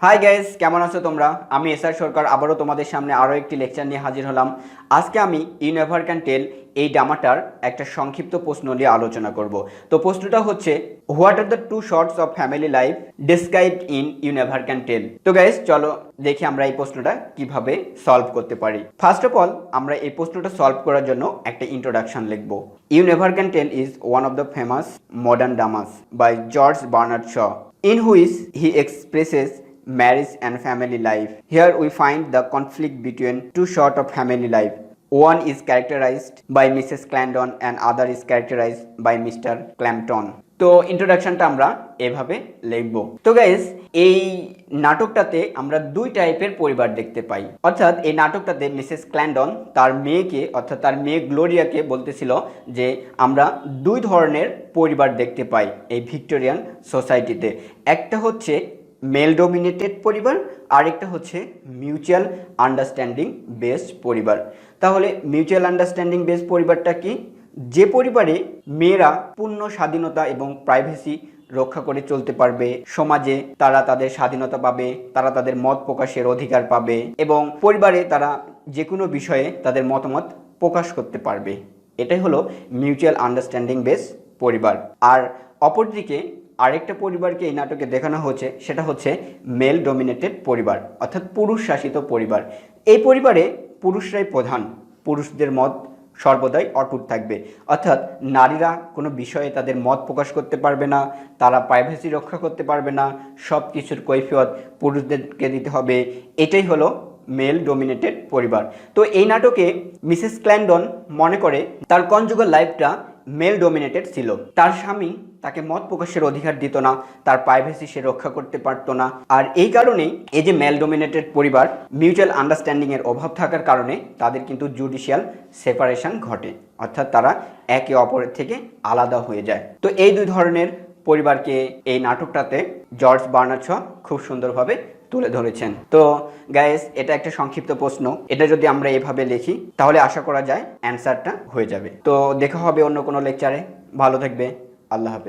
Hi guys, কেমন আছো তোমরা? আমি এসআর সরকার আবারও তোমাদের সামনে আরও একটি লেকচার নিয়ে হাজির হলাম। আজকে আমি ইউ নেভার ক্যান টেল এই ড্রামাটার একটা সংক্ষিপ্ত প্রশ্ন নিয়ে আলোচনা করব। তো প্রশ্নটা হচ্ছে, what are the two shorts of family life described in you never can tell. তো গাইস চলো দেখি আমরা এই প্রশ্নটা কিভাবে সলভ করতে পারি। ফার্স্ট অফ অল আমরা এই প্রশ্নটা সলভ করার জন্য একটা ইন্ট্রোডাকশন লিখব। You never can tell is one of the famous modern dramas by George Bernard Shaw, in which he expresses marriage and family life. Here we find the conflict between two sort of family life. One is characterized by Mrs. Clarendon and other is characterized by Mr. Clampton. তো ইন্ট্রোডাকশনটা আমরা এভাবে লিখব। তো guys, এই নাটকটাতে আমরা দুই টাইপের পরিবার দেখতে পাই। অর্থাৎ এই নাটকটাতে মিসেস ক্ল্যান্ডন তার মেয়েকে অর্থাৎ তার মেয়ে গ্লোরিয়াকে বলতেছিল যে আমরা দুই ধরনের পরিবার দেখতে পাই এই ভিক্টোরিয়ান সোসাইটিতে। একটা হচ্ছে মেল ডোমিনেটেড পরিবার, আরেকটা হচ্ছে মিউচুয়াল আন্ডারস্ট্যান্ডিং বেসড পরিবার। তাহলে মিউচুয়াল আন্ডারস্ট্যান্ডিং বেসড পরিবারটা কি? যে পরিবারে মেয়েরা পূর্ণ স্বাধীনতা এবং প্রাইভেসি রক্ষা করে চলতে পারবে, সমাজে তারা তাদের স্বাধীনতা পাবে, তারা তাদের মত প্রকাশের অধিকার পাবে এবং পরিবারে তারা যে কোনো বিষয়ে তাদের মতামত প্রকাশ করতে পারবে। এটাই হলো মিউচুয়াল আন্ডারস্ট্যান্ডিং বেস পরিবার। আর অপরদিকে আরেকটা পরিবারকে এই নাটকে দেখানো হচ্ছে, সেটা হচ্ছে মেল ডোমিনেটেড পরিবার অর্থাৎ পুরুষ শাসিত পরিবার। এই পরিবারে পুরুষরাই প্রধান, পুরুষদের মত সর্বদাই অটুট থাকবে। অর্থাৎ নারীরা কোনো বিষয়ে তাদের মত প্রকাশ করতে পারবে না, তারা প্রাইভেসি রক্ষা করতে পারবে না, সব কিছুর কৈফিয়ত পুরুষদেরকে দিতে হবে। এটাই হলো মেল ডোমিনেটেড পরিবার। তো এই নাটকে মিসেস ক্ল্যান্ডন মনে করে তার কনজুগাল লাইফটা মেল ডোমিনেটেড ছিল। তার স্বামী তাকে মত প্রকাশের অধিকার দিত না, তার প্রাইভেসি সে রক্ষা করতে পারত না। আর এই কারণেই এই যে মেল ডোমিনেটেড পরিবার, মিউচুয়াল আন্ডারস্ট্যান্ডিংয়ের অভাব থাকার কারণে তাদের কিন্তু জুডিশিয়াল সেপারেশন ঘটে, অর্থাৎ তারা একে অপরের থেকে আলাদা হয়ে যায়। তো এই দুই ধরনের পরিবারকে এই নাটকটাতে জর্জ বার্নার্ড শ খুব সুন্দরভাবে তুলে ধরেছেন। তো গাইস, এটা একটা সংক্ষিপ্ত প্রশ্ন, এটা যদি আমরা এভাবে লিখি তাহলে আশা করা যায় অ্যান্সারটা হয়ে যাবে। তো দেখা হবে অন্য কোনো লেকচারে। ভালো থাকবে, আল্লাহ হাফেজ।